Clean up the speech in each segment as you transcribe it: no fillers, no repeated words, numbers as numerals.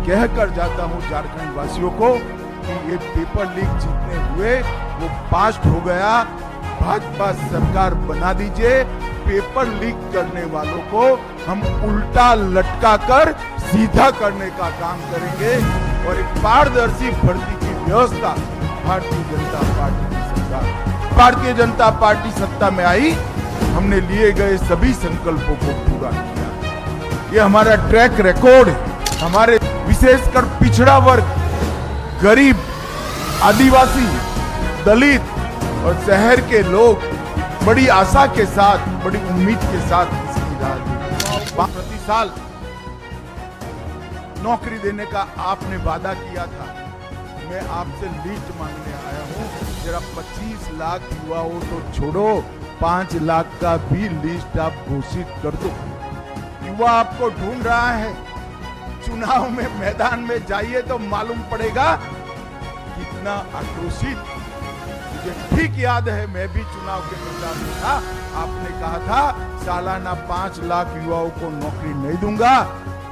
कहकर जाता हूं झारखंड वासियों को कि ये पेपर लीक जितने हुए वो पास्ट हो गया। भाजपा सरकार बना दीजिए। पेपर लीक करने वालों को हम उल्टा लटका कर सीधा करने का काम करेंगे और एक पारदर्शी भर्ती की व्यवस्था भारतीय जनता पार्टी की सरकार, भारतीय जनता पार्टी सत्ता में आई, हमने लिए गए सभी संकल्पों को पूरा किया। ये हमारा ट्रैक रिकॉर्ड है। हमारे विशेषकर पिछड़ा वर्ग, गरीब, आदिवासी, दलित और शहर के लोग बड़ी आशा के साथ, बड़ी उम्मीद के साथ इसकी राह देखते। प्रति साल नौकरी देने का आपने वादा किया था। मैं आपसे लिस्ट मांगने आया हूं। जरा 25 लाख युवाओं तो छोड़ो, 5 लाख का भी लिस्ट आप घोषित कर दो। युवा आपको ढूंढ रहा है। चुनाव में मैदान में जाइए तो मालूम पड़ेगा कितना आक्रोशित। मुझे ठीक याद है, मैं भी चुनाव के मैदान में था। आपने कहा था सालाना 5 लाख युवाओं को नौकरी नहीं दूंगा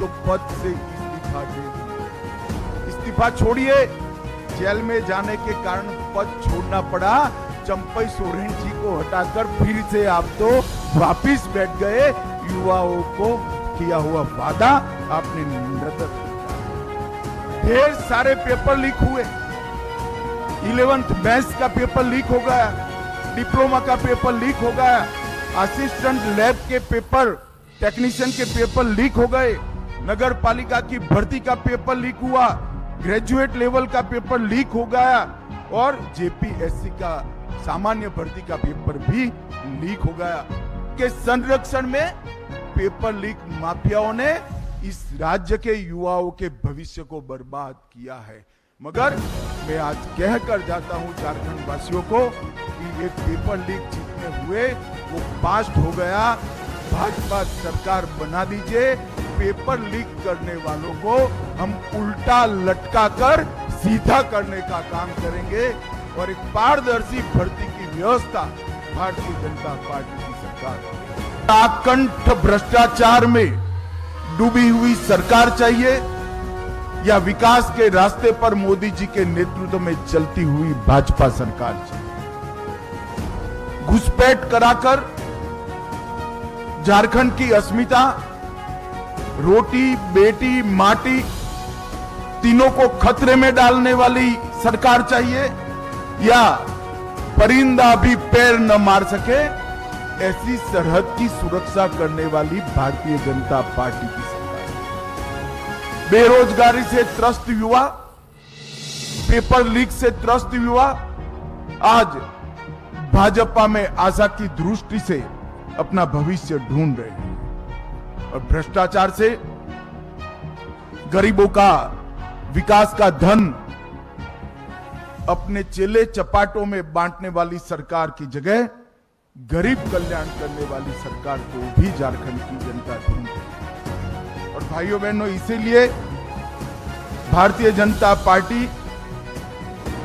तो पद से इस्तीफा दे दूंगा। इस्तीफा छोड़िए, जेल में जाने के कारण पद छोड़ना पड़ा। चंपई सोरेन जी को हटाकर फिर से आप तो वापिस बैठ गए। युवाओं को किया हुआ वादा आपने निरस्त किया। ढेर सारे पेपर लीक हुए। 11th मैथ्स का पेपर लीक हो गया, डिप्लोमा का पेपर लीक हो गया, असिस्टेंट लैब के पेपर, टेक्नीशियन के पेपर लीक हो गए, नगर पालिका की भर्ती का पेपर लीक हुआ, ग्रेजुएट लेवल का पेपर लीक हो गया और जेपीएससी का सामान्य भर्ती का पेपर भी लीक हो गया। के संरक्षण में पेपर लीक माफियाओं ने इस राज्य के युवाओं के भविष्य को बर्बाद किया है। मगर मैं आज कहकर जाता हूं झारखंड वासियों को कि ये पेपर लीक जितने हुए वो पास्ट हो गया। भाजपा सरकार बना दीजिए। पेपर लीक करने वालों को हम उल्टा लटका कर सीधा करने का काम करेंगे और एक पारदर्शी भर्ती की व्यवस्था भारतीय जनता पार्टी की सरकार। आकंठ भ्रष्टाचार में डूबी हुई सरकार चाहिए या विकास के रास्ते पर मोदी जी के नेतृत्व में चलती हुई भाजपा सरकार चाहिए? घुसपैठ कराकर झारखंड की अस्मिता, रोटी, बेटी, माटी तीनों को खतरे में डालने वाली सरकार चाहिए या परिंदा भी पैर न मार सके ऐसी सरहद की सुरक्षा करने वाली भारतीय जनता पार्टी की सरकार? बेरोजगारी से त्रस्त युवा, पेपर लीक से त्रस्त युवा आज भाजपा में आशा की दृष्टि से अपना भविष्य ढूंढ रहे हैं और भ्रष्टाचार से गरीबों का विकास का धन अपने चेले चपाटों में बांटने वाली सरकार की जगह गरीब कल्याण करने वाली सरकार को भी झारखंड की जनता ढूंढ रही है। और भाइयों बहनों, इसीलिए भारतीय जनता पार्टी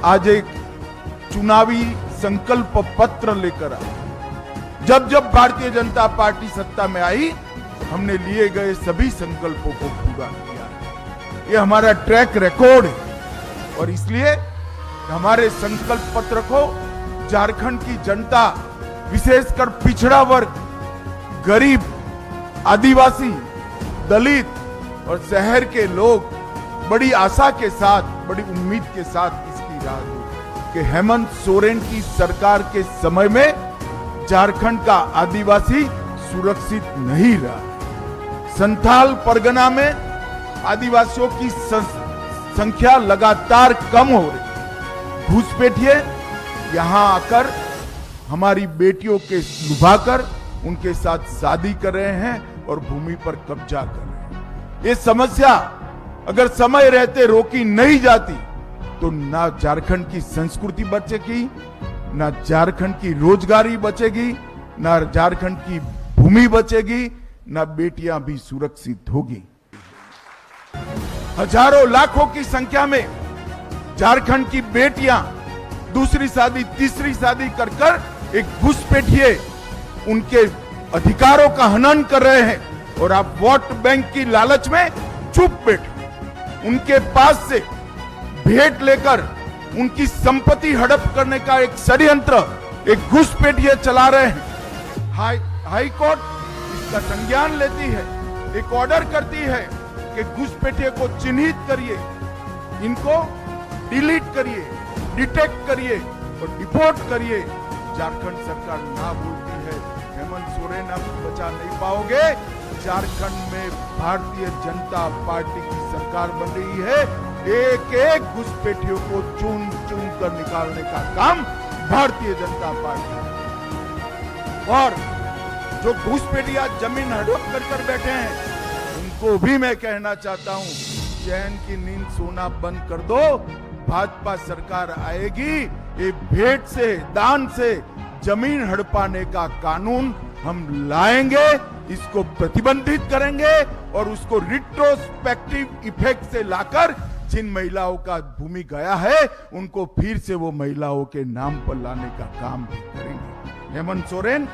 आज एक चुनावी संकल्प पत्र लेकर आई। जब जब भारतीय जनता पार्टी सत्ता में आई, हमने लिए गए सभी संकल्पों को पूरा किया। ये हमारा ट्रैक रिकॉर्ड है और इसलिए हमारे संकल्प पत्र को झारखंड की जनता, विशेषकर पिछड़ा वर्ग, गरीब, आदिवासी, दलित और शहर के लोग बड़ी आशा के साथ, बड़ी उम्मीद के साथ इसकी राह देखते कि हेमंत सोरेन की सरकार के समय में झारखंड का आदिवासी सुरक्षित नहीं रहा। संथाल परगना में आदिवासियों की संख्या लगातार कम हो रही। घुसपैठिए यहां आकर हमारी बेटियों के लुभाकर उनके साथ शादी कर रहे हैं और भूमि पर कब्जा कर रहे हैं। ये समस्या अगर समय रहते रोकी नहीं जाती तो ना झारखंड की संस्कृति बचेगी, ना झारखंड की रोजगारी बचेगी, ना झारखंड की भूमि बचेगी, ना बेटियां भी सुरक्षित होगी। हजारों लाखों की संख्या में झारखंड की बेटियां दूसरी शादी, तीसरी शादी कर कर एक घुसपैठिए उनके अधिकारों का हनन कर रहे हैं और आप वोट बैंक की लालच में चुप बैठे। उनके पास से भेंट लेकर उनकी संपत्ति हड़प करने का एक षड्यंत्र, एक घुसपैठिए चला रहे हैं। हाई कोर्ट इसका संज्ञान लेती है, एक ऑर्डर करती है कि घुसपैठिए को चिन्हित करिए, इनको डिलीट करिए, डिटेक्ट करिए और डिपोर्ट करिए। झारखंड सरकार ना बोलती है, हेमंत सोरेन आप बचा नहीं पाओगे। झारखंड में भारतीय जनता पार्टी की सरकार बन रही है। एक एक घुसपैठियों को चुन चुन कर निकालने का काम भारतीय जनता पार्टी। और जो घुसपैठिया जमीन हड़प कर बैठे हैं, उनको भी मैं कहना चाहता हूं, चैन की नींद सोना बंद कर दो। भाजपा सरकार आएगी, ये भेंट से, दान से जमीन हड़पाने का कानून हम लाएंगे, इसको प्रतिबंधित करेंगे और उसको रिट्रोस्पेक्टिव इफेक्ट से लाकर जिन महिलाओं का भूमि गया है उनको फिर से वो महिलाओं के नाम पर लाने का काम भी करेंगे। हेमंत सोरेन